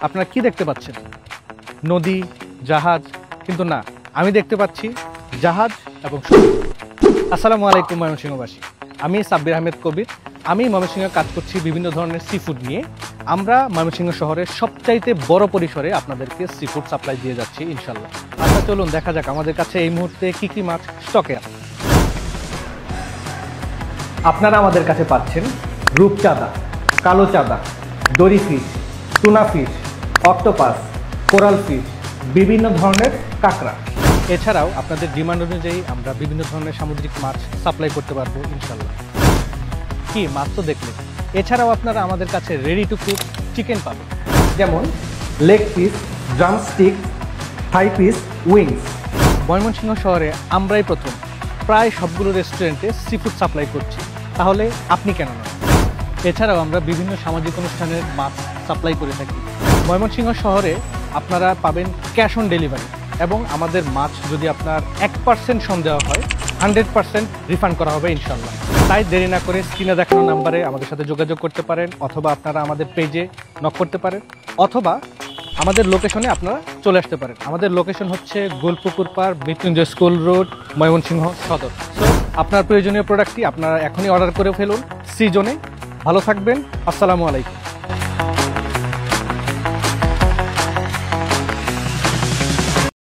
আপনারা কি দেখতে পাচ্ছেন? নদী, জাহাজ, কিন্তু না, আমি দেখতে পাচ্ছি জাহাজ এবং সমুদ্র। আসসালামু আলাইকুম ময়মনসিংহবাসী, আমি সাব্বির আহমেদ কবির। আমি ময়মনসিংহে কাজ করছি বিভিন্ন ধরনের সি ফুড নিয়ে। আমরা ময়মনসিংহ শহরের সবচাইতে বড় পরিসরে আপনাদেরকে সি ফুড সাপ্লাই দিয়ে যাচ্ছি ইনশাল্লাহ। আচ্ছা চলুন দেখা যাক আমাদের কাছে এই মুহূর্তে কী কী মাছ স্টকে আছে। আপনারা আমাদের কাছে পাচ্ছেন রূপচাঁদা, কালো চাঁদা, দড়ি fish, tuna fish, octopus, coral fish, বিভিন্ন ধরনের কাঁকড়া। এছাড়াও আপনাদের ডিমান্ড অনুযায়ী আমরা বিভিন্ন ধরনের সামুদ্রিক মাছ সাপ্লাই করতে পারবো ইনশাল্লাহ। কি মাছ তো দেখলেন, এছাড়াও আপনারা আমাদের কাছে রেডি টু কুক চিকেন পাবেন, যেমন লেগ পিস, ড্রামস্টিক, থাই পিস, উইংস। ময়মনসিংহ শহরে আমরাই প্রথম প্রায় সবগুলো রেস্টুরেন্টে সি ফুড সাপ্লাই করছি, তাহলে আপনি কেন নয়? এছাড়াও আমরা বিভিন্ন সামাজিক অনুষ্ঠানের মাছ সাপ্লাই করে থাকি। ময়মনসিংহ শহরে আপনারা পাবেন ক্যাশ অন ডেলিভারি, এবং আমাদের মাছ যদি আপনার 1% সন্দেহ হয় 100% রিফান্ড করা হবে ইনশাল্লাহ। তাই দেরি না করে স্ক্রিনে দেখানো নাম্বারে আমাদের সাথে যোগাযোগ করতে পারেন, অথবা আপনারা আমাদের পেজে নক করতে পারেন, অথবা আমাদের লোকেশনে আপনারা চলে আসতে পারেন। আমাদের লোকেশন হচ্ছে গোলপুকুর পাড়, মৃত্যুঞ্জয় স্কুল রোড, ময়মনসিংহ সদর। সো আপনার প্রয়োজনীয় প্রোডাক্টটি আপনারা এখনই অর্ডার করে ফেলুন সি জোনে। ভালো থাকবেন, আসসালামু আলাইকুম।